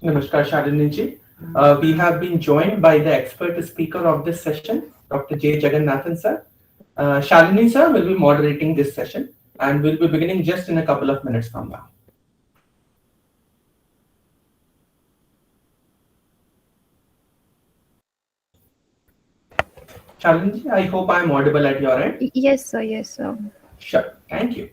Namaskar, Shalini ji. We have been joined by the expert speaker of this session, Dr. J. Jagannathan sir. Shalini sir will be moderating this session and will be beginning just in a couple of minutes from now. Shalini ji, I hope I am audible at your end. Yes, sir. Yes, sir. Sure, thank you.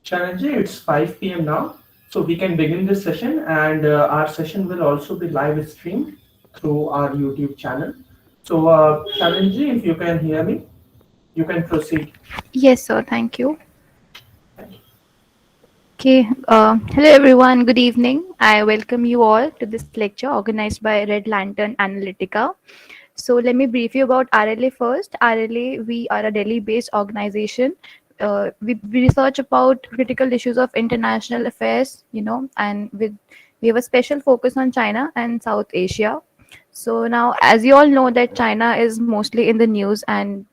Shalini ji, it's 5 p.m. now, so we can begin this session, and our session will also be live streamed through our YouTube channel. So, Shalini ji, if you can hear me, you can proceed. Yes, sir. Thank you. Thank you. Okay. Hello, everyone. Good evening. I welcome you all to this lecture organized by Red Lantern Analytica. So, let me brief you about RLA first. RLA, we are a Delhi-based organization. We research about critical issues of international affairs, and we have a special focus on China and South Asia. So now, as you all know, that China is mostly in the news, and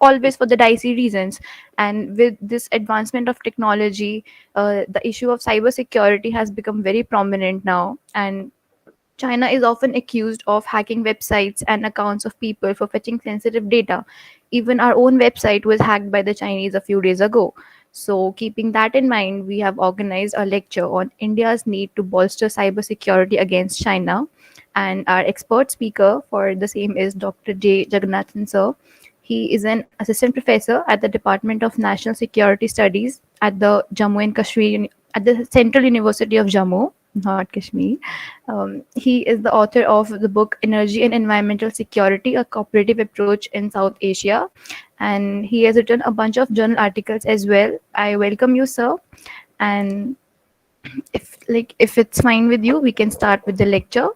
always for the dicey reasons. And with this advancement of technology, the issue of cybersecurity has become very prominent now, and China is often accused of hacking websites and accounts of people for fetching sensitive data. Even our own website was hacked by the Chinese a few days ago. So, keeping that in mind, we have organized a lecture on India's need to bolster cybersecurity against China. And our expert speaker for the same is Dr. J. Jagannathan sir. He is an assistant professor at the Department of National Security Studies at the Jammu and Kashmir at the Central University of Jammu, not Kashmir. He is the author of the book Energy and Environmental Security, a Cooperative Approach in South Asia. And he has written a bunch of journal articles as well. I welcome you, sir. And if it's fine with you, we can start with the lecture.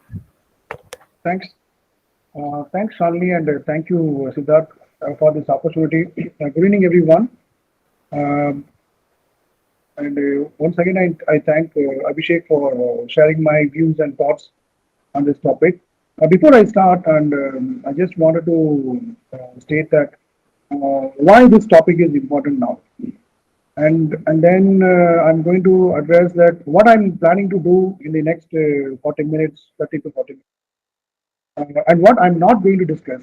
Thanks. Thanks, Shalini, and thank you, Siddharth, for this opportunity. Good evening, everyone. Um, and once again, I thank Abhishek for sharing my views and thoughts on this topic. Before I start, and I just wanted to state that why this topic is important now. And then I'm going to address that what I'm planning to do in the next 40 minutes, 30 to 40 minutes. And what I'm not going to discuss,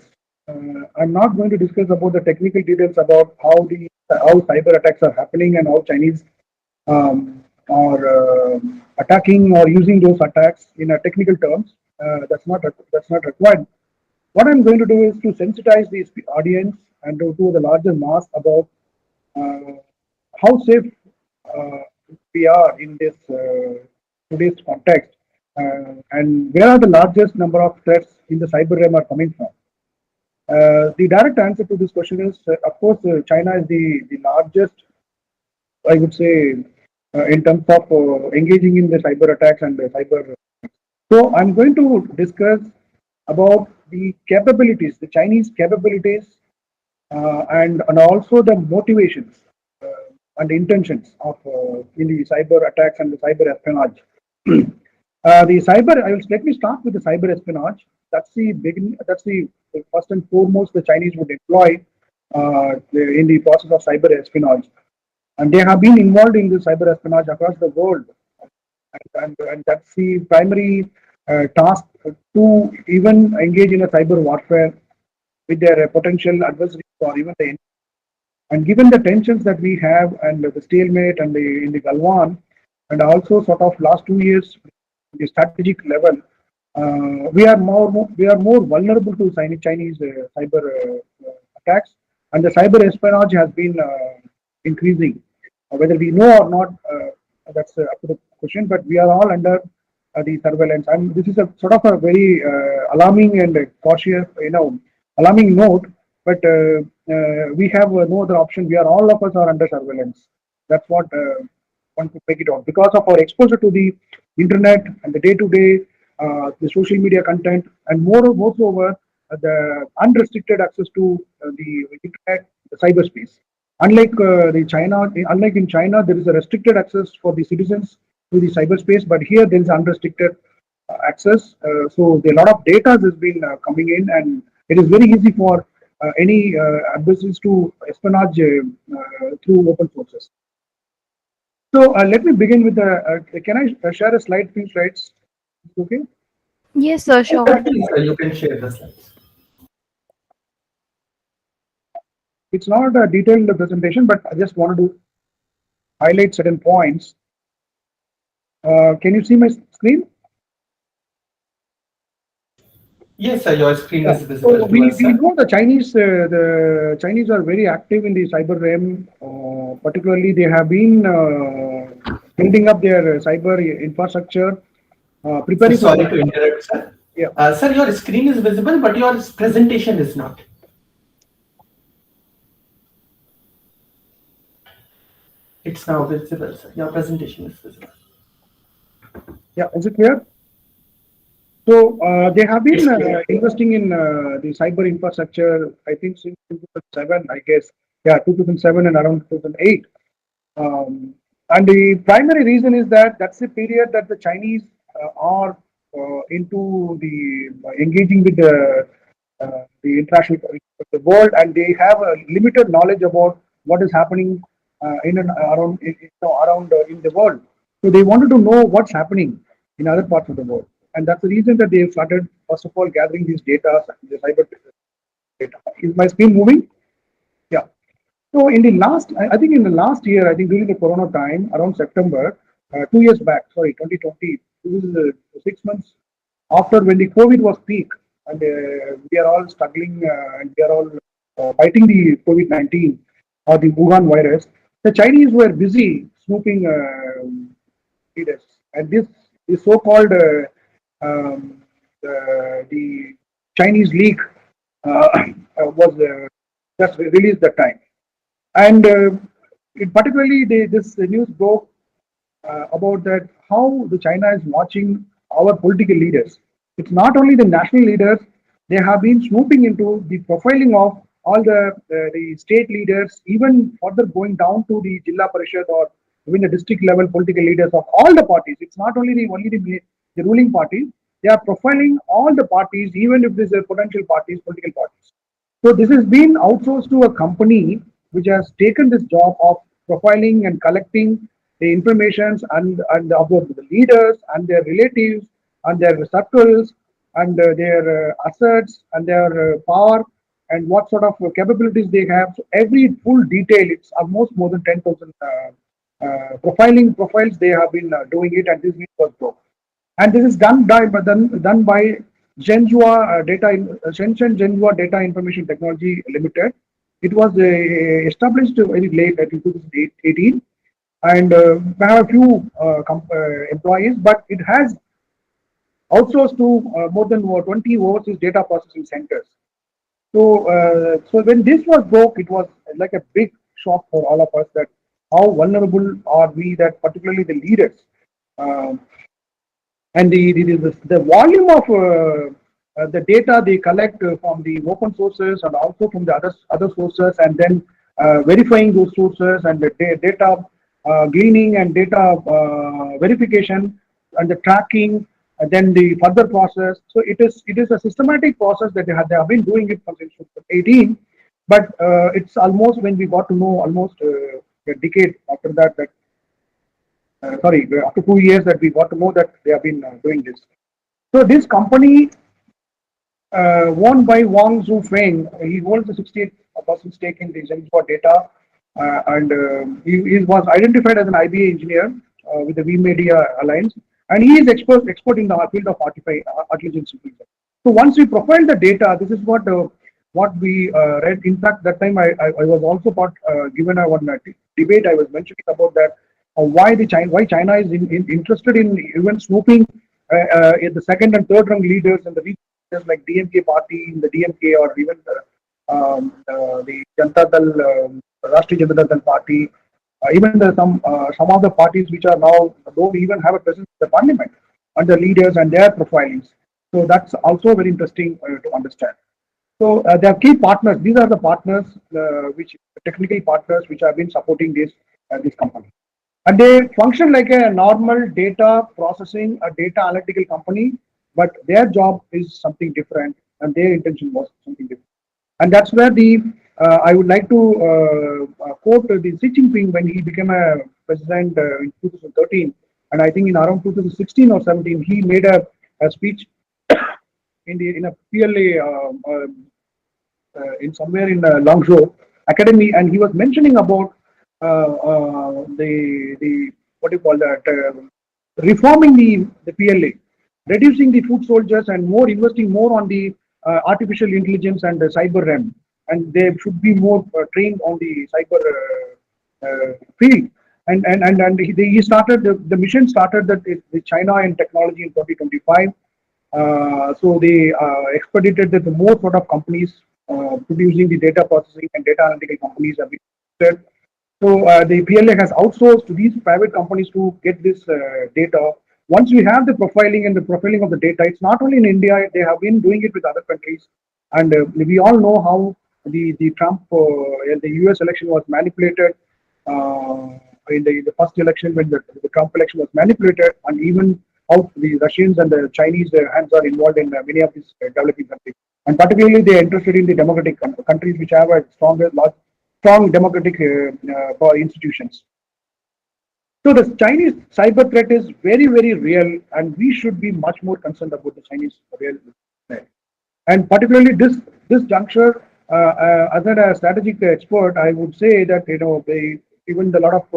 I'm not going to discuss about the technical details about how cyber attacks are happening and how Chinese are attacking or using those attacks in a technical terms. That's not required. What I'm going to do is to sensitize the audience and to the larger mass about uh, how safe uh, we are in this today's context, and where are the largest number of threats in the cyber realm are coming from. The direct answer to this question is, of course, China is the largest, I would say, in terms of engaging in the cyber attacks and the cyber. So I'm going to discuss about the capabilities, the Chinese capabilities, and also the motivations and intentions of in the cyber attacks and the cyber espionage. The cyber. Let me start with the cyber espionage. That's the beginning. That's the first and foremost the Chinese would employ in the process of cyber espionage, and they have been involved in the cyber espionage across the world, and that's the primary task to even engage in a cyber warfare with their potential adversaries or even the. And given the tensions that we have and the stalemate and in the Galwan, and also sort of last 2 years, the strategic level, we are more vulnerable to Chinese cyber attacks, and the cyber espionage has been increasing. Whether we know or not, that's up to the question. But we are all under the surveillance, and this is a sort of a very alarming and cautious, alarming note. But we have no other option. We are all of us are under surveillance. That's what one could make it out because of our exposure to the internet and the day-to-day, the social media content, and moreover, the unrestricted access to the internet, the cyberspace. Unlike in China, there is a restricted access for the citizens to the cyberspace, but here there is unrestricted access. So a lot of data has been coming in, and it is very easy for any adversaries to espionage through open sources. So let me begin with the. Can I share a slide, few slides? Okay. Yes, sir, sure. Please, you can share the slides. It's not a detailed presentation, but I just wanted to highlight certain points. Can you see my screen? Yes, sir, your screen Yeah. is visible So to us, we sir. know the Chinese are very active in the cyber realm. Particularly, they have been building up their cyber infrastructure, So preparing for sorry the. to interrupt, sir. Yeah. Sir, your screen is visible, but your presentation is not. It's now visible, sir. Your presentation is visible. Yeah. Is it clear? So they have It's been clear. investing in the cyber infrastructure. I think since 2007, I guess. Yeah, 2007 and around 2008. And the primary reason is that that's the period that the Chinese are into the engaging with the international the world, and they have a limited knowledge about what is happening in and around around in the world. So they wanted to know what's happening in other parts of the world, and that's the reason that they started first of all gathering these data, the cyber data. Is my screen moving? Yeah. So in the last, I think in the last year, I think during the Corona time, around September, 2 years back, sorry, 2020, this is 6 months after when the COVID was peak, and we are all struggling and we are all fighting the COVID-19 or the Wuhan virus. The Chinese were busy snooping leaders, and this so-called the Chinese leak was just released that time. And particularly, this news broke about that how the China is watching our political leaders. It's not only the national leaders; they have been snooping into the profiling of all the state leaders, even further going down to the Jilla Parishad or even the district level political leaders of all the parties. It's not only the ruling party; they are profiling all the parties, even if these are potential parties, political parties. So this has been outsourced to a company which has taken this job of profiling and collecting the informations and about the leaders and their relatives and their circles and their assets and their power and what sort of capabilities they have. So every full detail, it's almost more than 10,000 profiling profiles they have been doing it, and this was broke. And this is done by Shenzhen Zhenhua Data Information Technology Limited. It was established very late, I think 2018, and we have a few employees, but it has outsourced to more than 20 overseas data processing centers. So when this was broke, it was like a big shock for all of us that how vulnerable are we, that particularly the leaders, um, and the volume of the data they collect from the open sources and also from the other sources, and then verifying those sources, and the data gleaning and data verification and the tracking, and then the further process. So it is a systematic process that they have been doing it since 2018, but it's almost, when we got to know, almost a decade after that, sorry, after 2 years, that we got to know that they have been doing this. So this company, owned by Wang Zhufeng, he holds a 68% stake in the Zenfor Data, and he was identified as an IBA engineer with the VMedia Alliance, and he is expert in the field of artificial intelligence. So once we profile the data, this is what we read. In fact, that time I was also given a one debate. I was mentioning about that, why China is interested in even snooping in the second and third rung leaders and the leaders like DMK party in the DMK, or even the Janata Dal, Rashtriya Janata Dal party, even some of the parties which are now don't even have a presence in the parliament, and the leaders and their profilings. So that's also very interesting to understand. So they are key partners. These are the partners, which technical partners, which have been supporting this company, and they function like a normal data processing, a data analytical company, but their job is something different, and their intention was something different. And that's where the I would like to quote the Xi Jinping when he became a president in 2013, and I think in around 2016 or 17 he made a speech in a PLA in somewhere in Longzhou Academy, and he was mentioning about the what do you call that, reforming the PLA, reducing the food soldiers, and more investing more on the artificial intelligence and the cyber realm, and they should be more trained on the cyber field. And he started the mission started that the China in technology in 2025. So they expedited that the more sort of companies producing the data processing and data analytical companies have been started. So the PLA has outsourced to these private companies to get this data. Once we have the profiling and the profiling of the data, it's not only in India, they have been doing it with other countries. And we all know how the Trump, the US election was manipulated. In the first election, when the Trump election was manipulated, and even how the Russians and the Chinese hands are involved in many of these developing countries. And particularly, they are interested in the democratic countries which have a strong democratic institutions. So the Chinese cyber threat is very, very real, and we should be much more concerned about the Chinese real threat. And particularly this juncture, as a strategic expert, I would say that even the lot of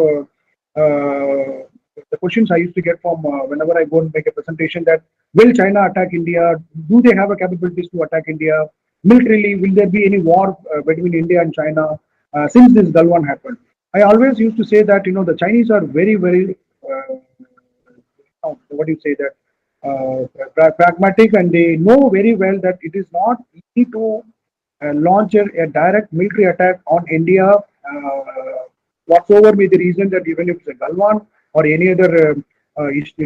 the questions I used to get from whenever I go and make a presentation, that will China attack India? Do they have a capabilities to attack India militarily? Will there be any war between India and China since this Galwan happened? I always used to say that the Chinese are very, very what do you say, that pragmatic, and they know very well that it is not easy to launch a direct military attack on India, whatsoever be the reason, that even if it's a Galwan or any other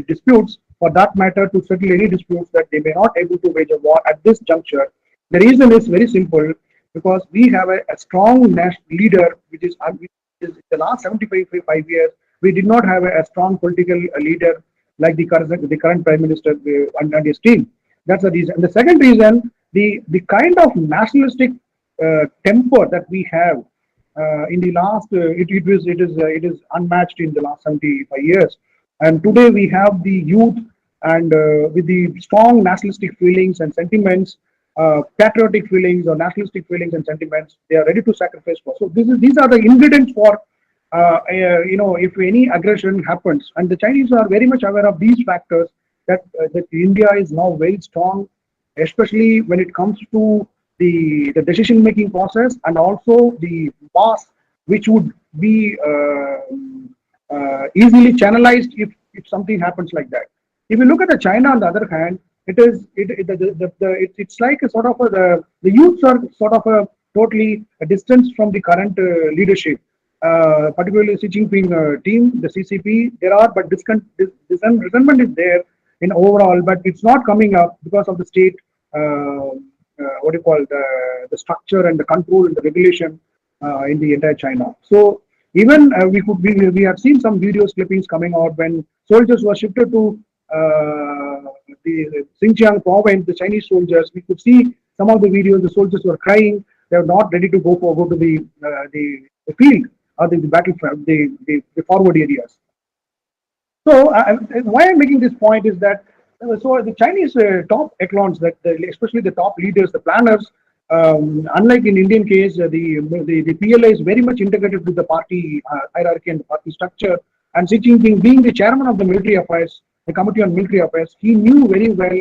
disputes, for that matter, to settle any disputes, that they may not able to wage a war at this juncture. The reason is very simple, because we have a strong national leader, which is the last 75 years, we did not have a strong political leader like the current prime minister and his team. That's the reason. And the second reason, the kind of nationalistic temper that we have in the last, it is unmatched in the last 75 years. And today we have the youth, and with the strong nationalistic feelings and sentiments, patriotic feelings or nationalistic feelings and sentiments, they are ready to sacrifice for. So these are the ingredients for if any aggression happens, and the Chinese are very much aware of these factors, that India is now very strong, especially when it comes to the decision making process, and also the mass, which would be easily channelized if something happens like that. If you look at the China, on the other hand, it's like a sort of the youths are sort of a totally a distance from the current leadership. particularly Xi Jinping team, the CCP. There are, but resentment is there in overall, but it's not coming up because of the state. What do you call the structure and the control and the regulation in the entire China. So even we have seen some videos clippings coming out when soldiers were shifted to the Xinjiang province, the Chinese soldiers. We could see some of the videos. The soldiers were crying. They were not ready to go to the field or the battlefield, the forward areas. So why I'm making this point is that so the Chinese top echelons, that especially the top leaders, the planners, unlike in Indian case, the PLA is very much integrated with the party hierarchy and the party structure. And Xi Jinping, being the chairman of the military affairs, the Committee on Military Affairs, he knew very well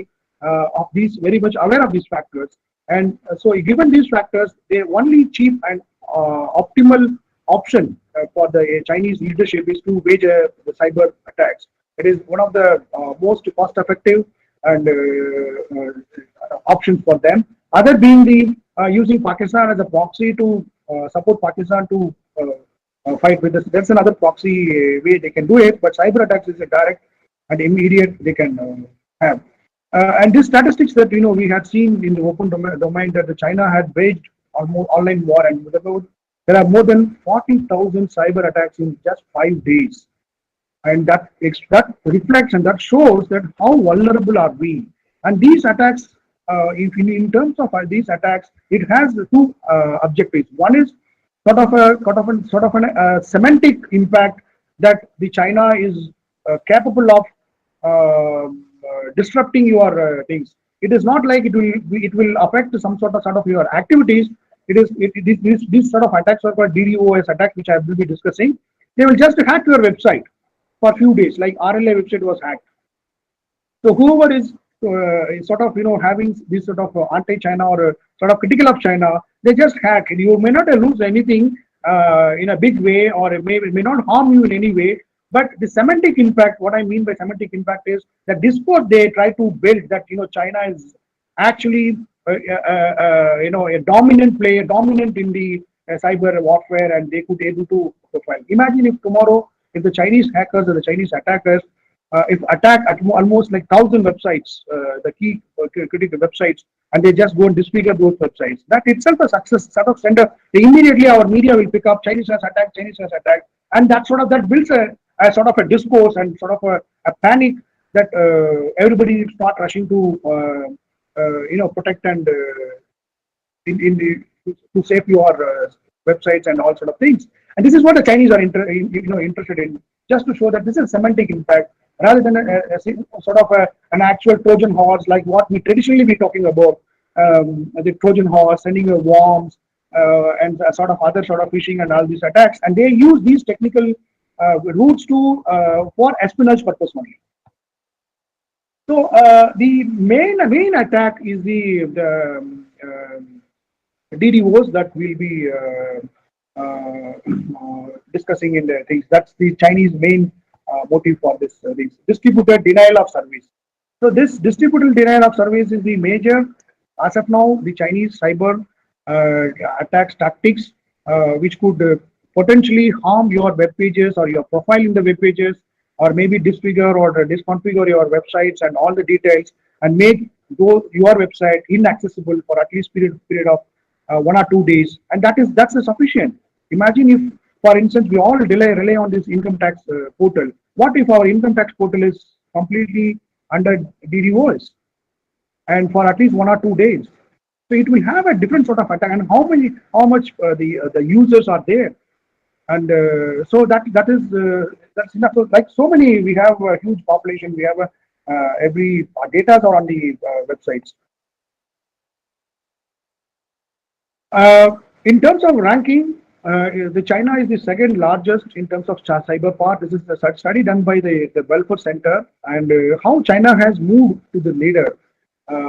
of these, very much aware of these factors. And so, given these factors, the only cheap and optimal option for the Chinese leadership is to wage the cyber attacks. It is one of the most cost-effective and options for them. Other being the using Pakistan as a proxy to support Pakistan to fight with us. That's another proxy way they can do it. But cyber attacks is a direct and immediate they can have. And these statistics that we had seen in the open domain that the China had waged almost online war, and there are more than 40,000 cyber attacks in just 5 days, and that reflects and that shows that how vulnerable are we. And these attacks, if in terms of these attacks, it has two objectives. One is sort of a semantic impact that the China is capable of disrupting your things. It is not like it will affect some sort of your activities. These sort of attacks are called DDoS attacks, which I will be discussing. They will just hack your website for a few days, like RLA website was hacked. So whoever is sort of having this sort of anti-China or sort of critical of China, they just hack. You may not lose anything in a big way, or it may not harm you in any way. But the semantic impact, what I mean by semantic impact is that discourse they try to build that China is actually a dominant player, dominant in the cyber warfare, and they could able to profile. Imagine if tomorrow, if the Chinese hackers or the Chinese attackers, if attack at almost like 1,000 websites, the key critical websites, and they just go and disfigure those websites, that itself a success sort of center. Immediately our media will pick up Chinese has attacked, and that builds a sort of a discourse and sort of a panic that everybody start rushing to protect and to save your websites and all sort of things. And this is what the Chinese are interested in, just to show that this is semantic impact rather than an actual Trojan horse like what we traditionally be talking about, the Trojan horse sending a worms and sort of other sort of phishing and all these attacks, and they use these technical routes to for espionage purpose only. So the main attack is the DDoS that we'll be discussing in the things. That's the Chinese main motive for this distributed denial of service. So this distributed denial of service is the major, as of now, the Chinese cyber attacks tactics, which could potentially harm your web pages or your profile in the web pages, or maybe disfigure or disconfigure your websites and all the details, and make your website inaccessible for at least period of 1 or 2 days, and that's sufficient. Imagine if, for instance, we all rely on this income tax portal. What if our income tax portal is completely under DDoS, and for at least 1 or 2 days? So it will have a different sort of attack, and how much the users are there, and so that's enough. So like so many, we have a huge population. We have every our data are on the websites. In terms of ranking, the China is the second largest in terms of cyber part. This is a study done by the Belfer Center, and how China has moved to the leader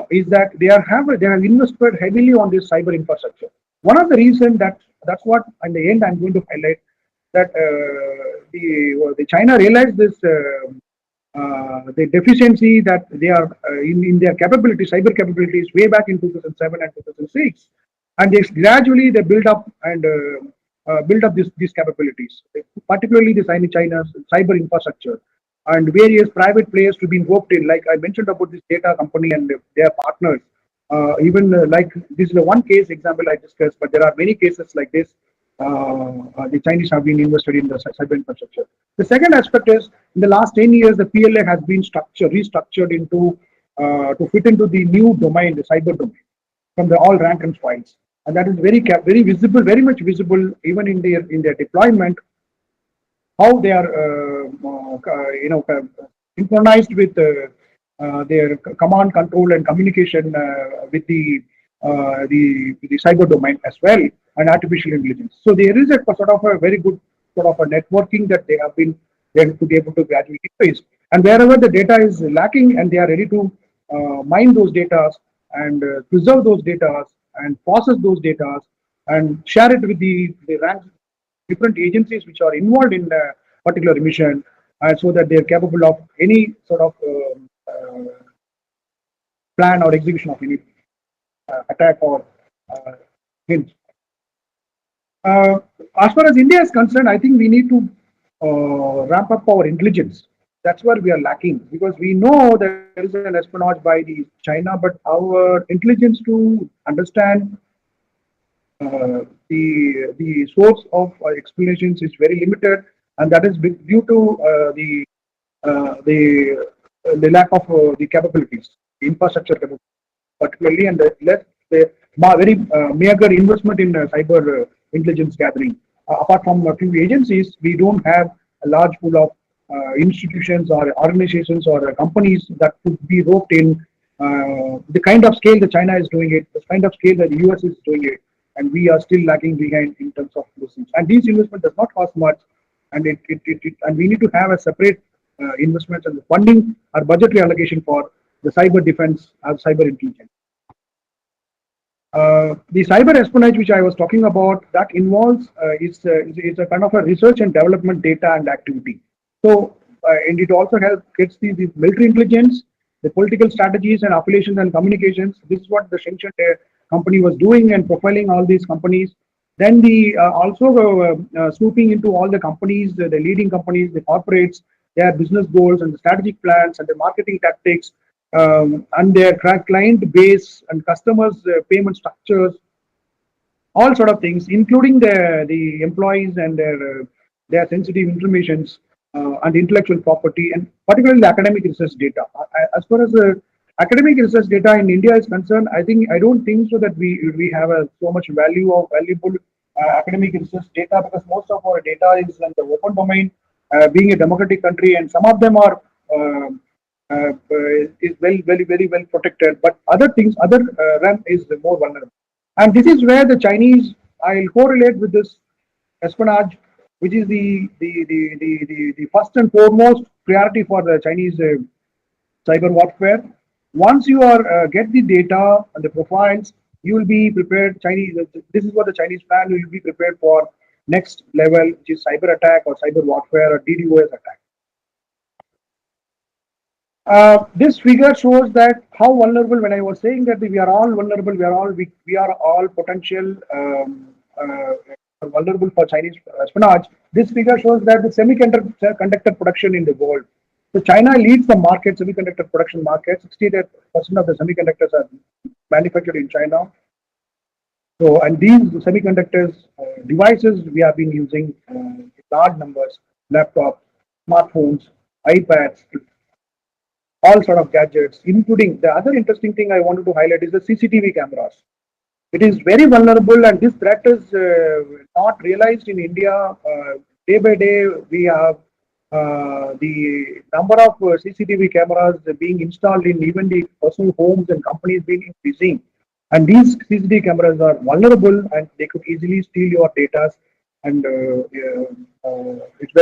is that they have invested heavily on this cyber infrastructure. One of the reasons that's what in the end I'm going to highlight, that the China realized this the deficiency that they are in their capabilities, cyber capabilities, way back in 2007 and 2006, and they gradually build up and build up these capabilities, particularly the China's cyber infrastructure and various private players to be invoked in. Like I mentioned about this data company and their partners. Even like this is the one case example I discussed, but there are many cases like this. The Chinese have been invested in the cyber infrastructure. The second aspect is in the last 10 years, the PLA has been restructured into to fit into the new domain, the cyber domain, from the all rank and files, and that is very visible, very much visible even in their deployment, how they are synchronized with their command control and communication with the cyber domain as well, and artificial intelligence. So there is a sort of a very good sort of a networking that they have to be able to gradually increase. And wherever the data is lacking, and they are ready to mine those data and preserve those data and process those data and share it with the rank different agencies which are involved in a particular mission, so that they are capable of any sort of plan or execution of any attack or hint. Uh, as far as India is concerned, I think we need to ramp up our intelligence. That's where we are lacking, because we know there is an espionage by the China, but our intelligence to understand the source of explanations is very limited, and that is due to uh, the the lack of the capabilities, the infrastructure capabilities, particularly, and the very meager investment in cyber intelligence gathering. Apart from a few agencies, we don't have a large pool of institutions or organizations or companies that could be roped in the kind of scale that China is doing it, the kind of scale that the US is doing it, and we are still lagging behind in terms of those things. And these investment does not cost much, and and we need to have a separate investments and funding or budgetary allocation for the cyber defense and cyber intelligence. The cyber espionage, which I was talking about, that involves is a kind of a research and development data and activity. So, and it also gets the military intelligence, the political strategies and affiliations and communications. This is what the Shenzhen company was doing and profiling all these companies. Then the also swooping into all the companies, the leading companies, the corporates, their business goals and the strategic plans and the marketing tactics, and their client base and customers' payment structures, all sort of things, including the employees and their sensitive informations and intellectual property, and particularly the academic research data. As far as academic research data in India is concerned, I don't think so that we have so much valuable academic research data, because most of our data is in the open domain, being a democratic country, and some of them are is very well protected, but other things, other realm is more vulnerable. And this is where the Chinese, I'll correlate with this espionage, which is the first and foremost priority for the Chinese cyber warfare. Once you are get the data and the profiles, you will be prepared. Chinese, this is what the Chinese plan will be prepared for next level, which is cyber attack or cyber warfare or DDoS attack. This figure shows that how vulnerable. When I was saying that we are all vulnerable, we are all potential vulnerable for Chinese espionage. This figure shows that the semiconductor production in the world. So China leads the market, semiconductor production market. 68% of the semiconductors are manufactured in China. So, and these semiconductors devices we have been using large numbers: laptops, smartphones, iPads, all sort of gadgets, including the other interesting thing I wanted to highlight is the CCTV cameras. It is very vulnerable, and this threat is not realized in India. Day by day, we have the number of CCTV cameras being installed in even the personal homes and companies being increasing. And these CCTV cameras are vulnerable, and they could easily steal your data, and it's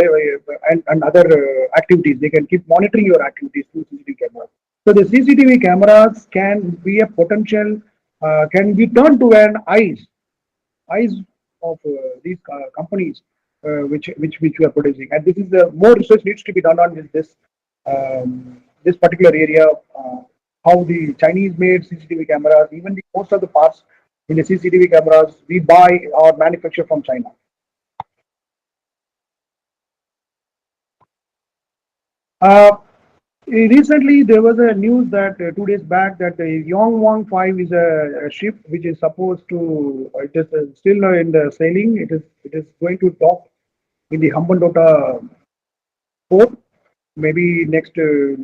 and other activities. They can keep monitoring your activities through CCTV cameras. So the CCTV cameras can be a potential, can be turned to an eyes of these companies which we are producing. And this is the more research needs to be done on this particular area. How the Chinese made CCTV cameras, even most of the parts in the CCTV cameras we buy or manufacture from China. Uh, Recently, there was a news that 2 days back that the Yongwang 5 is a ship which is supposed to, it is still in the sailing. It is going to dock in the Hambantota port maybe next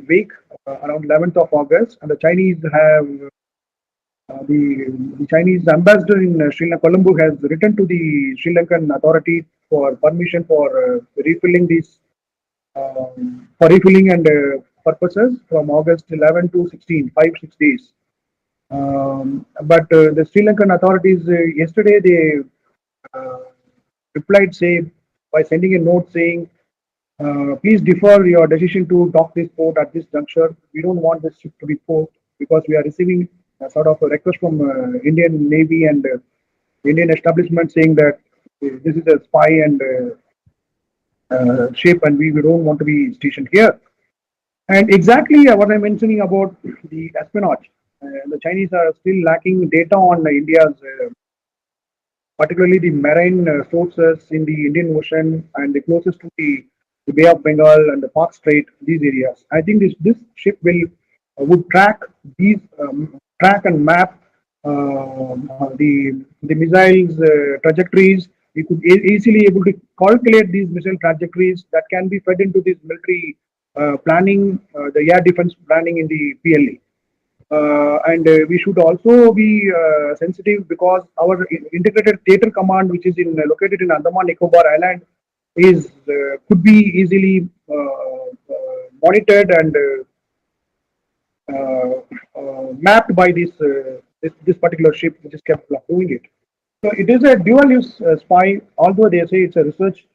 week, around 11th of August. And the Chinese have the Chinese ambassador in Sri Lanka, Colombo, has written to the Sri Lankan authority for permission for refilling these for refilling and purposes from August 11 to 16, 5 6 days. But the Sri Lankan authorities yesterday they uh, replied say by sending a note saying please defer your decision to dock this port at this juncture. We don't want this ship to be port because we are receiving a sort of a request from Indian Navy and Indian establishment saying that this is a spy and ship and we don't want to be stationed here. And exactly what I'm mentioning about the espionage. The Chinese are still lacking data on India's particularly the marine sources in the Indian Ocean and the closest to the Bay of Bengal and the Park Strait, these areas. I think this ship will would track these track and map the missiles trajectories. We could easily able to calculate these missile trajectories that can be fed into this military planning, the air defense planning in the PLA. And we should also be sensitive because our integrated theater command, which is located in Andaman Nicobar Island, is could be easily monitored and mapped by this particular ship, which is capable of doing it. So it is a dual-use spy, although they say it's a research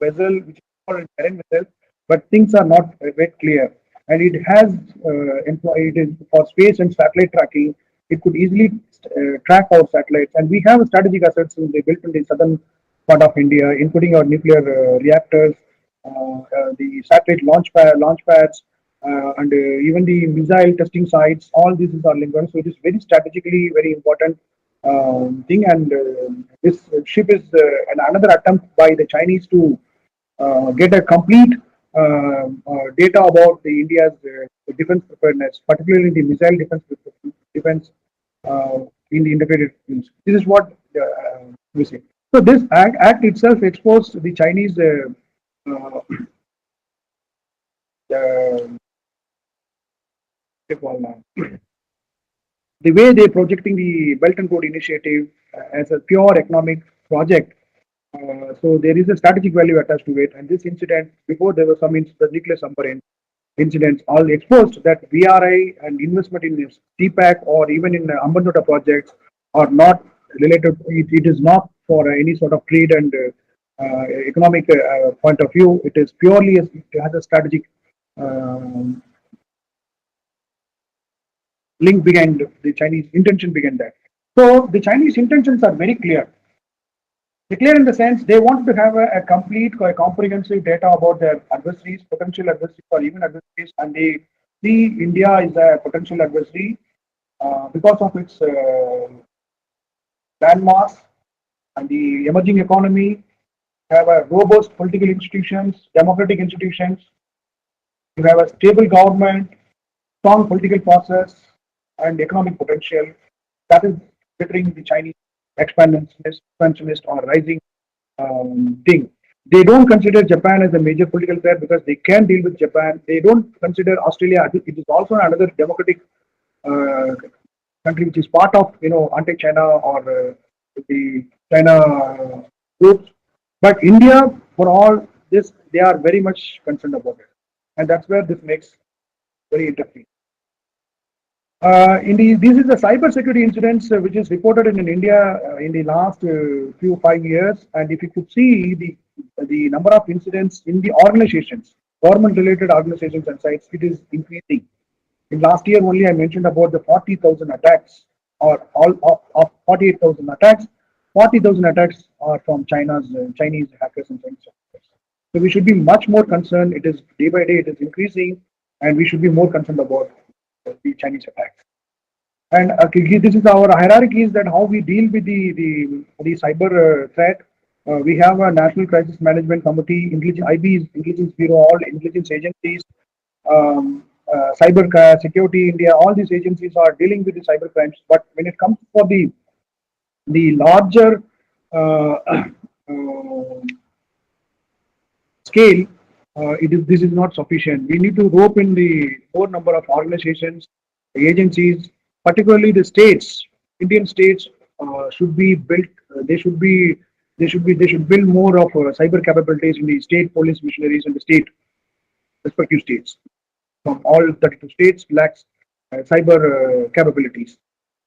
vessel, which is called a marine vessel, but things are not yet clear. And it has it is for space and satellite tracking. It could easily track our satellites, and we have strategic assets in the built in the southern part of India, including our nuclear reactors, the satellite launch pads, and even the missile testing sites. All these are linked. So it is very strategically very important thing. And this ship is another attempt by the Chinese to get a complete data about the India's defense preparedness, particularly the missile defense in the integrated teams. This is what we say. So this act itself exposed the Chinese uh, uh, the way they're projecting the Belt and Road Initiative as a pure economic project. So there is a strategic value attached to it. And this incident, before there was some the nuclear submarine incidents, all exposed that VRI and investment in CPAC or even in Ambandota projects are not related. It is not for any sort of trade and economic point of view. It is purely it has a strategic um, link behind the Chinese intention behind that. So the Chinese intentions are very clear. They're clear in the sense they want to have a complete, a comprehensive data about their adversaries, potential adversaries, or even adversaries, and they see India is a potential adversary because of its landmass and the emerging economy. Have a robust political institutions, democratic institutions. You have a stable government, strong political process, and economic potential that is bettering the Chinese expansionist or rising thing. They don't consider Japan as a major political threat because they can deal with Japan. They don't consider Australia. It is also another democratic uh, country which is part of anti-China or the China groups. But India, for all this, they are very much concerned about it, and that's where this makes very interesting. This is a cyber security incidents which is reported in India in the last few 5 years, and if you could see the number of incidents in the organizations, government-related organizations and sites, it is increasing. In last year only, I mentioned about the 40,000 attacks, or all of 48,000 attacks. 40,000 attacks are from Chinese hackers and Chinese hackers. So we should be much more concerned. It is day by day, it is increasing, and we should be more concerned about the Chinese attacks. And this is our hierarchy is that how we deal with the cyber threat. We have a National Crisis Management Committee, IB, Intelligence Bureau, all intelligence agencies, cyber security India, all these agencies are dealing with the cyber crimes. But when it comes for the larger scale, this is not sufficient. We need to rope in the more number of organizations, agencies, particularly the states. Indian states should be built. They should build more of cyber capabilities in the state police missionaries and the state respective states. From all 32 states lacks cyber capabilities,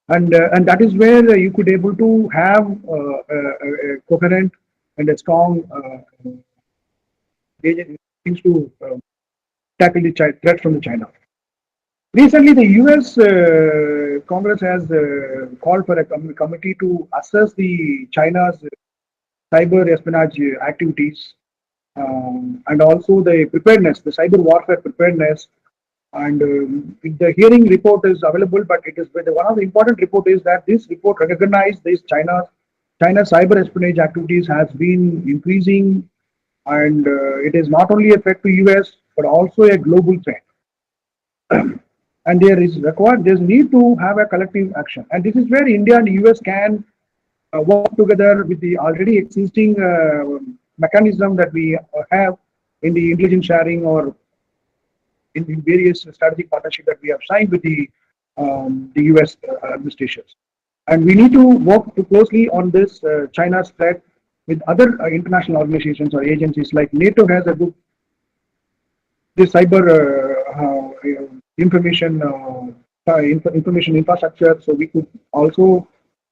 and that is where you could able to have a coherent and a strong things to tackle the threat from the China. Recently, the U.S. Congress has called for a committee to assess the China's cyber espionage activities, and also the preparedness, the cyber warfare preparedness. And the hearing report is available, but it is one of the important report is that this report recognized this China's cyber espionage activities has been increasing, and it is not only a threat to US but also a global threat. And there's need to have a collective action, and this is where India and US can work together with the already existing mechanism that we have in the intelligence sharing or in various strategic partnership that we have signed with the US administrations. And we need to work too closely on this China's threat with other international organizations or agencies. Like NATO has a good this cyber information infrastructure, so we could also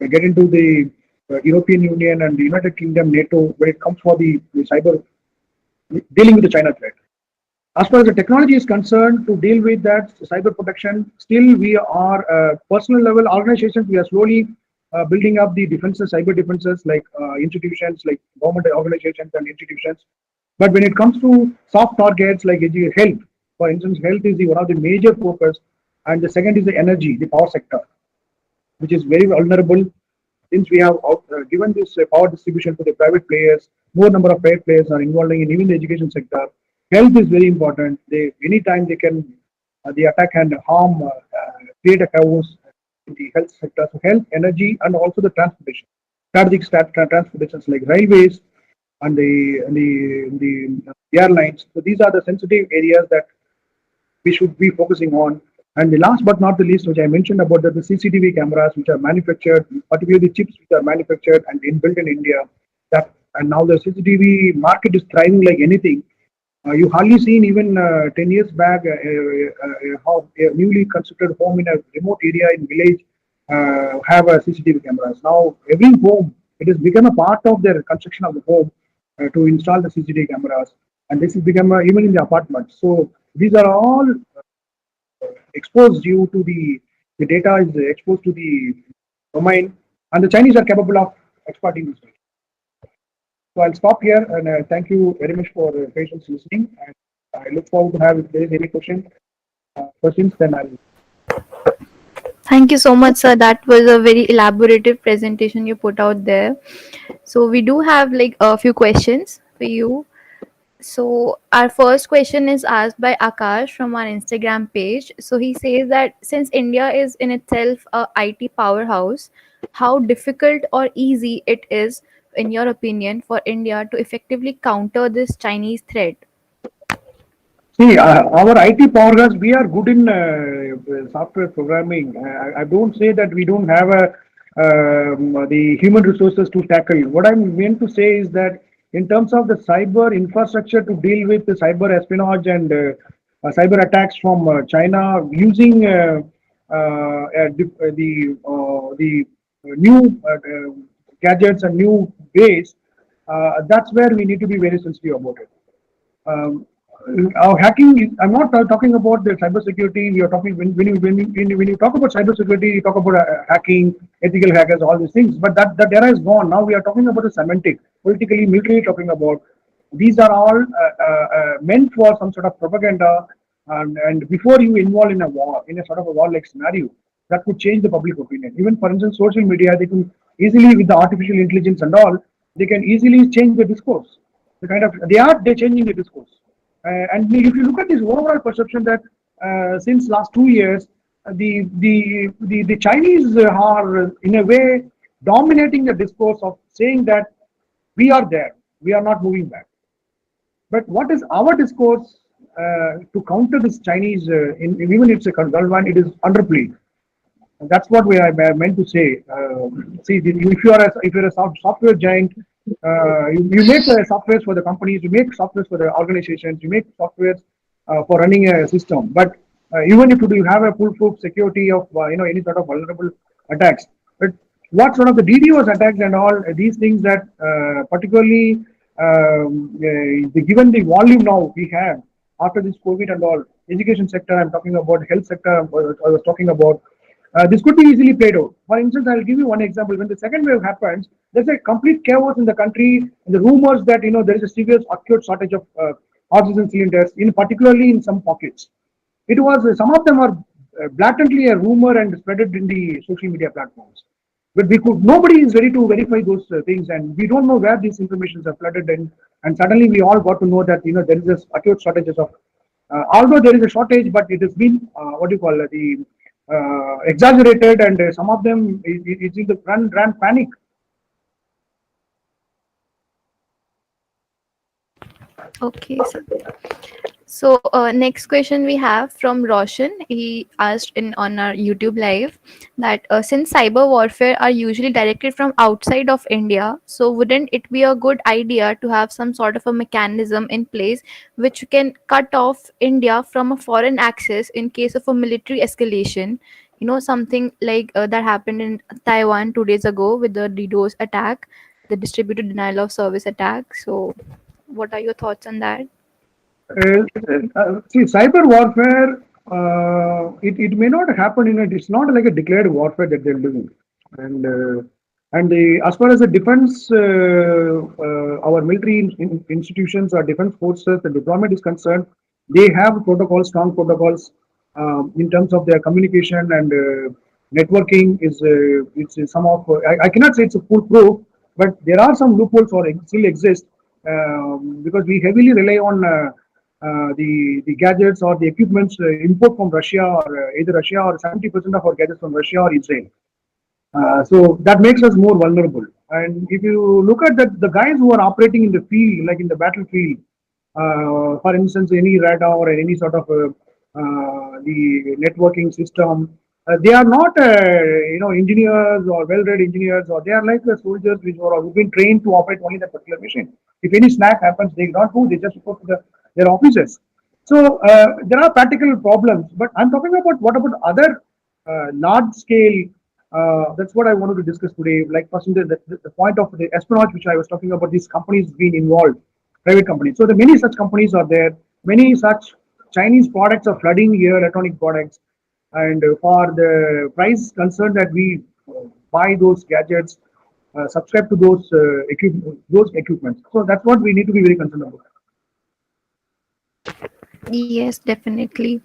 get into the European Union and the United Kingdom, NATO, when it comes for the cyber dealing with the China threat. As far as the technology is concerned, to deal with that cyber protection, still we are personal level organizations. We are slowly building up the defenses, cyber defenses, like institutions, like government organizations and institutions. But when it comes to soft targets like health, for instance, health is one of the major focus, and the second is the energy, the power sector, which is very vulnerable. Since we have given this power distribution to the private players, more number of private players are involving in even the education sector. Health is very important. Anytime they can, the attack and harm, create a chaos in the health sector. So health, energy, and also the transportation, strategic transportations like railways and the airlines. So these are the sensitive areas that we should be focusing on. And the last but not the least, which I mentioned about the CCTV cameras, which are manufactured, particularly the chips which are manufactured and inbuilt in India. And now the CCTV market is thriving like anything. You hardly seen even 10 years back how a newly constructed home in a remote area in village have a CCTV cameras. Now every home, it has become a part of their construction of the home to install the CCTV cameras, and this has become even in the apartments. So these are all exposed you to the data is exposed to the domain, and the Chinese are capable of exploiting this. So I'll stop here, and thank you very much for patience listening. And I look forward to have if there is any questions, then I'll. Thank you so much, sir. That was a very elaborative presentation you put out there. So we do have like a few questions for you. So our first question is asked by Akash from our Instagram page. So he says that since India is in itself a IT powerhouse, how difficult or easy it is, in your opinion, for India to effectively counter this Chinese threat? See, our IT powerhouse, we are good in software programming. I don't say that we don't have the human resources to tackle. What I meant to say is that in terms of the cyber infrastructure to deal with the cyber espionage and cyber attacks from China using the new gadgets and new ways, that's where we need to be very sensitive about it. Hacking, I'm not talking about the cybersecurity. We are talking when you talk about cybersecurity, you talk about hacking, ethical hackers, all these things. But that era is gone. Now we are talking about a semantic, politically, militarily talking about. These are all meant for some sort of propaganda. And before you involve in a war, in a sort of a war-like scenario, that could change the public opinion. Even for instance, social media, they can easily, with the artificial intelligence and all, they can easily change the discourse. They're changing the discourse. And if you look at this overall perception that since last 2 years, the Chinese are in a way dominating the discourse of saying that we are there, we are not moving back. But what is our discourse to counter this Chinese, even if it's a Gulf one, it is underplayed. And that's what we are meant to say. See, if you're a software giant, you make softwares for the companies, you make softwares for the organizations, you make softwares for running a system. But even if you do have a foolproof security of any sort of vulnerable attacks, but what sort of the DDoS attacks and all these things that particularly given the volume now we have after this COVID and all, education sector I'm talking about, health sector I was talking about, this could be easily played out. For instance, I'll give you one example. When the second wave happens, there's a complete chaos in the country. And the rumors that there is a serious acute shortage of oxygen cylinders, in particularly in some pockets. It was some of them are blatantly a rumor and spread it in the social media platforms. But nobody is ready to verify those things, and we don't know where these informations are flooded in. And suddenly we all got to know that there is this acute shortages of. Although there is a shortage, but it has been what do you call the exaggerated, and some of them it's in the ran panic. Okay, so next question we have from Roshan. He asked in on our YouTube live that since cyber warfare are usually directed from outside of India, so wouldn't it be a good idea to have some sort of a mechanism in place which can cut off India from a foreign access in case of a military escalation? Something like that happened in Taiwan 2 days ago with the DDoS attack, the distributed denial of service attack. So, what are your thoughts on that? See, cyber warfare, it may not happen in it. It's not like a declared warfare that they're doing. And as far as the defense, our military institutions, our defense forces, the deployment is concerned, they have protocols, strong protocols in terms of their communication and networking. It's some of I cannot say it's a foolproof, but there are some loopholes or still exist because we heavily rely on. The gadgets or the equipments import from Russia or either Russia or 70% of our gadgets from Russia or Israel. So that makes us more vulnerable. And if you look at the guys who are operating in the field, like in the battlefield, for instance, any radar or any sort of the networking system, they are not engineers or well-read engineers, or they are like the soldiers who've been trained to operate only that particular machine. If any snack happens, they not do, they just report to their officers. So there are practical problems, but I'm talking about what about other large scale. That's what I wanted to discuss today. Like, first, the point of the espionage, which I was talking about, these companies being involved, private companies. So, the many such companies are there. Many such Chinese products are flooding here, electronic products, and for the price concern that we buy those gadgets, subscribe to those equipments. So that's what we need to be very concerned about. Yes, definitely.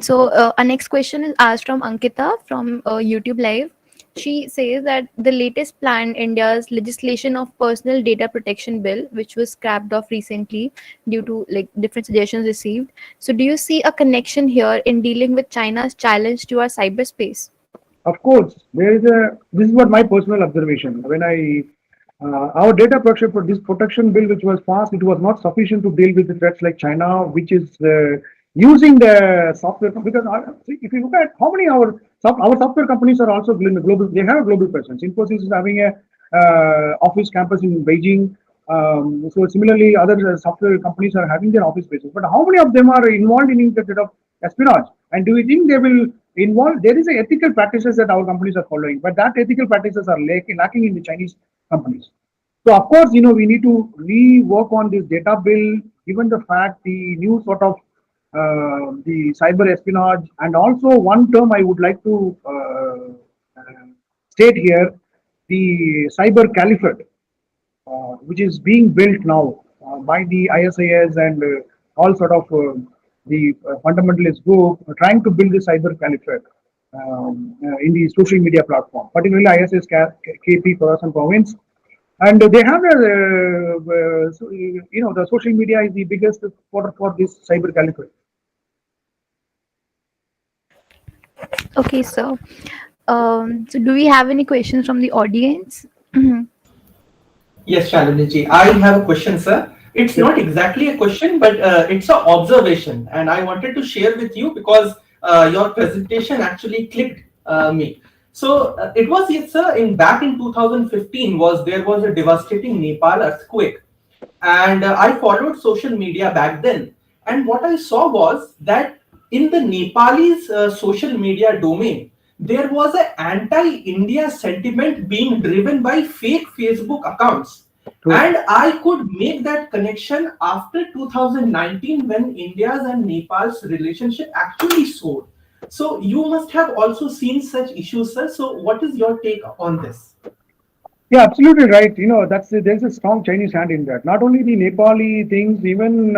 So, our next question is asked from Ankita from YouTube Live. She says that the latest plan, India's legislation of personal data protection bill, which was scrapped off recently due to like different suggestions received. So, do you see a connection here in dealing with China's challenge to our cyberspace? Of course, this is what my personal observation. When our data protection for this protection bill, which was passed, it was not sufficient to deal with the threats like China, which is using the software. Because if you look at how many our software companies are also global, they have a global presence. Infosys is having a office campus in Beijing. So similarly, other software companies are having their office bases. But how many of them are involved in the bit of espionage? And do you think they will involve? There is a ethical practices that our companies are following, but that ethical practices are lacking in the Chinese companies. So of course, we need to rework on this data bill, given the fact the new sort of the cyber espionage, and also one term I would like to state here, the cyber caliphate, which is being built now by the ISIS and all sort of the fundamentalist group trying to build the cyber caliphate in the social media platform, particularly ISIS KP for us and province. And they have a, the social media is the biggest for this cyber caliphate. Okay, so so do we have any questions from the audience? Yes, Shalini, I have a question, sir. It's Yes, not exactly a question, but it's an observation, and I wanted to share with you because your presentation actually clicked me. So it was, yes, sir. In back in 2015, was a devastating Nepal earthquake, and I followed social media back then. And what I saw was that in the Nepalese social media domain, there was an anti-India sentiment being driven by fake Facebook accounts. true. And I could make that connection after 2019 when India's and Nepal's relationship actually soared. So you must have also seen such issues, sir. So what is your take on this? Yeah, absolutely right. There's a strong Chinese hand in that. Not only the Nepali things, even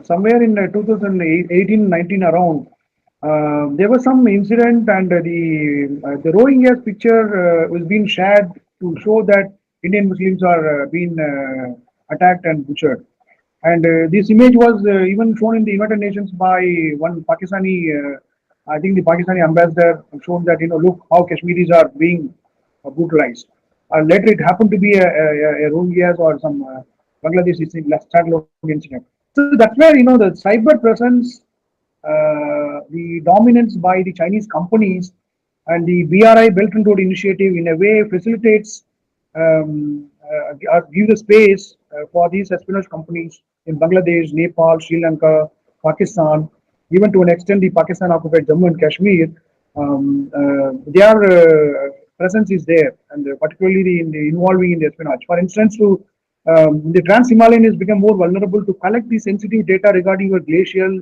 somewhere in 2018, 19 around, there was some incident, and the Rohingyas picture was being shared to show that Indian Muslims are being attacked and butchered. And this image was even shown in the United Nations by one Pakistani, I think the Pakistani ambassador showed that, look how Kashmiris are being brutalized. Later, it happened to be a Rohingyas or some Bangladeshi standalone incident. So that's where, the cyber presence, the dominance by the Chinese companies, and the BRI Belt and Road Initiative in a way facilitates, give the space for these espionage companies in Bangladesh, Nepal, Sri Lanka, Pakistan, even to an extent the Pakistan occupied Jammu and Kashmir. Their presence is there, and particularly in the involving in the espionage. For instance, the Trans-Himalayan has become more vulnerable to collect the sensitive data regarding your glacial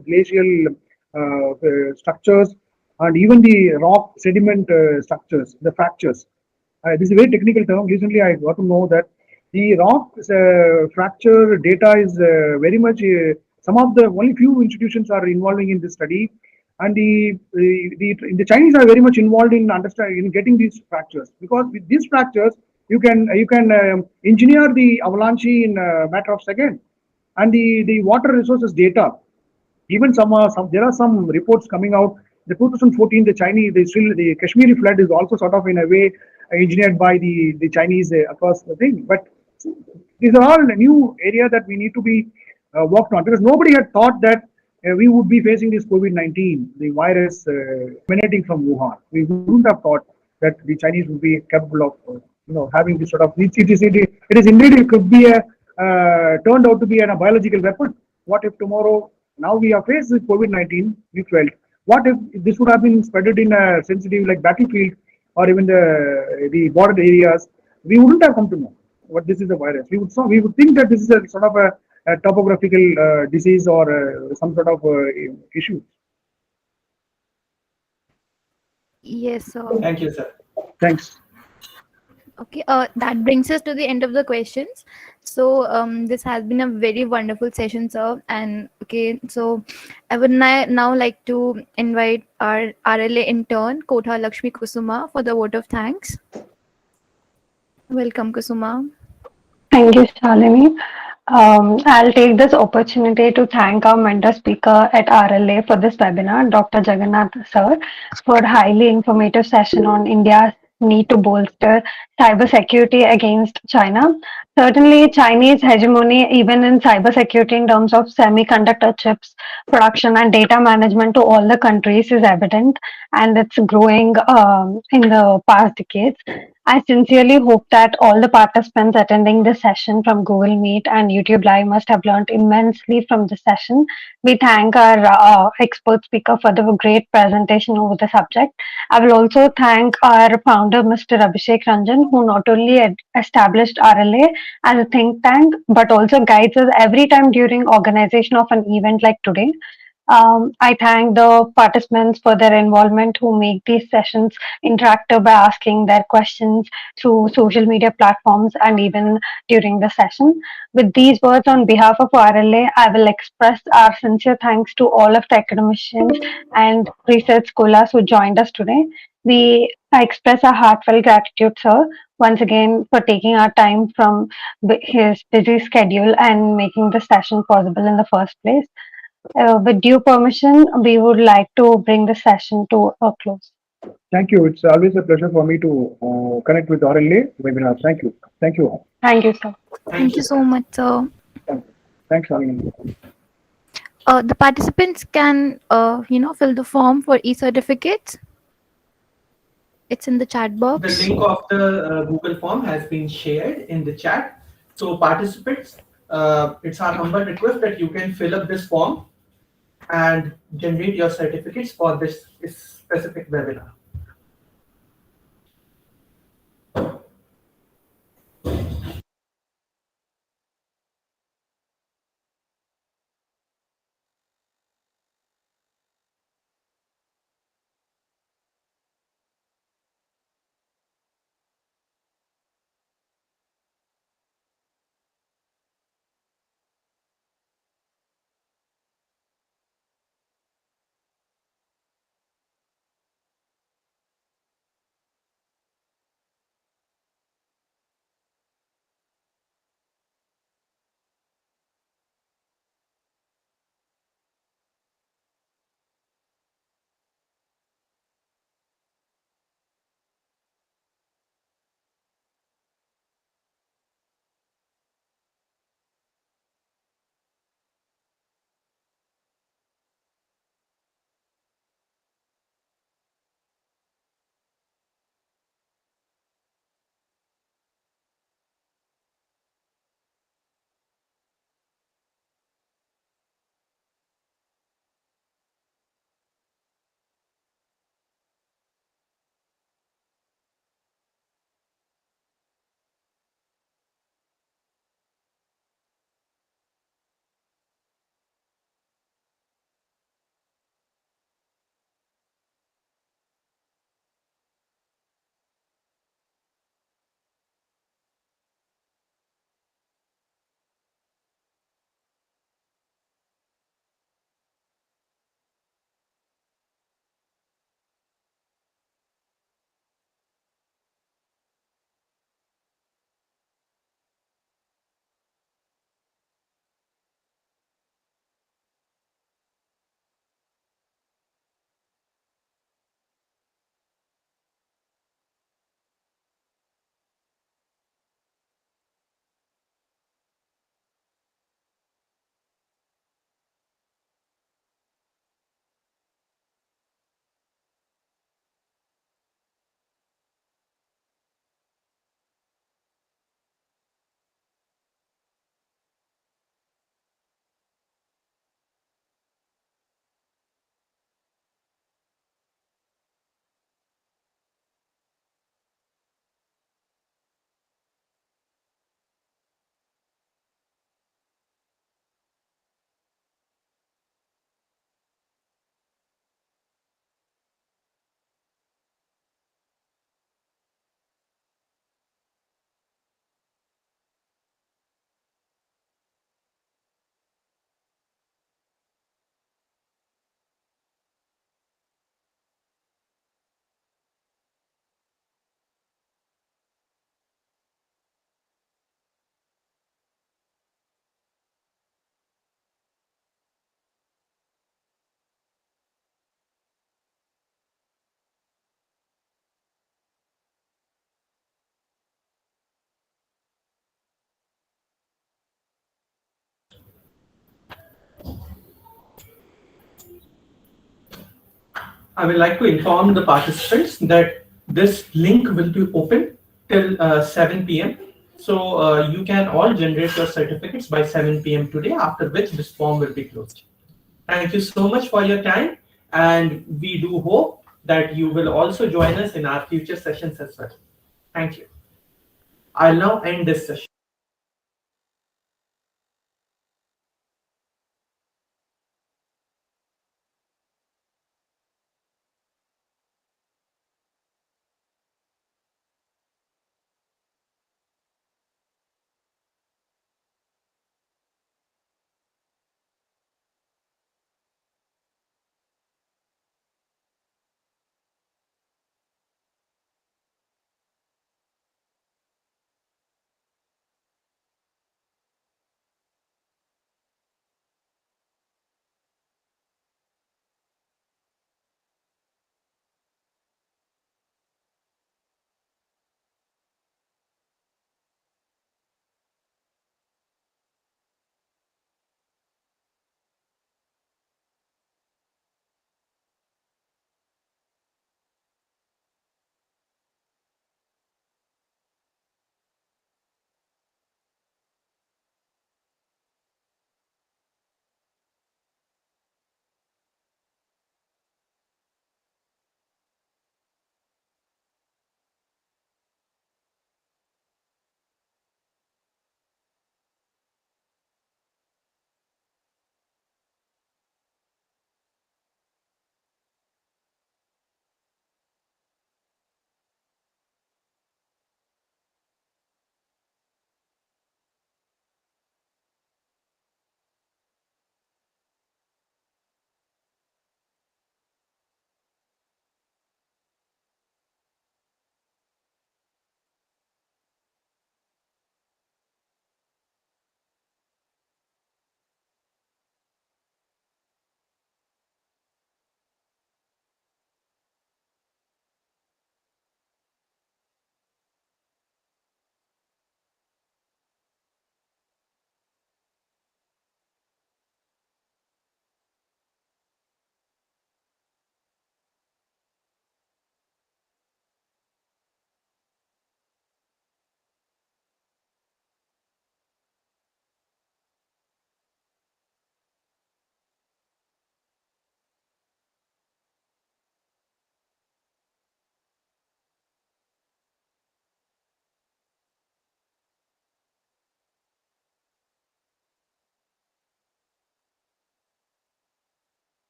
structures, and even the rock sediment structures, the fractures. This is a very technical term. Recently, I got to know that the rock fracture data is very much, some of the only few institutions are involving in this study, and the Chinese are very much involved in understanding in getting these fractures, because with these fractures you can engineer the avalanche in a matter of seconds, and the water resources data. Even some there are some reports coming out. The 2014, the Kashmiri flood is also sort of in a way engineered by the Chinese across the thing. But these are all a new area that we need to be worked on, because nobody had thought that we would be facing this COVID-19, the virus emanating from Wuhan. We wouldn't have thought that the Chinese would be capable of having this sort of it is indeed, it could be a turned out to be a biological weapon. What if tomorrow, now we are faced with COVID-19, we felt, what if this would have been spreaded in a sensitive like battlefield or even the border areas? We wouldn't have come to know what this is a virus. We would think that this is a sort of a topographical disease or some sort of issue. Yes, sir. Thank you, sir. Thanks. Okay, that brings us to the end of the questions. So this has been a very wonderful session, sir. And okay, so I would now like to invite our RLA intern, Kotha Lakshmi Kusuma, for the vote of thanks. Welcome, Kusuma. Thank you, Shalini. I'll take this opportunity to thank our mentor speaker at RLA for this webinar, Dr. Jagannath sir, for highly informative session on India's need to bolster cybersecurity against China. Certainly, Chinese hegemony, even in cybersecurity in terms of semiconductor chips production and data management to all the countries, is evident, and it's growing in the past decades. I sincerely hope that all the participants attending this session from Google Meet and YouTube Live must have learned immensely from this session. We thank our expert speaker for the great presentation over the subject. I will also thank our founder, Mr. Abhishek Ranjan, who not only established RLA as a think tank, but also guides us every time during organization of an event like today. I thank the participants for their involvement who make these sessions interactive by asking their questions through social media platforms and even during the session. With these words on behalf of RLA, I will express our sincere thanks to all of the academicians and research scholars who joined us today. We I express our heartfelt gratitude, sir, once again for taking our time from his busy schedule and making the session possible in the first place. With due permission, we would like to bring the session to a close. Thank you. It's always a pleasure for me to connect with RLA webinar. Thank you. Thank you all. Thank you, sir. Thank Thank you you. so much, sir. Thank you. Thanks, Shalini. The participants can, fill the form for e-certificates. It's in the chat The box. link of the Google form has been shared in the chat. So participants, it's our humble request that you can fill up this form and generate your certificates for this specific webinar. I would like to inform the participants that this link will be open till 7 p.m. So you can all generate your certificates by 7 p.m. today, after which this form will be closed. Thank you so much for your time, and we do hope that you will also join us in our future sessions as well. Thank you. I'll now end this session.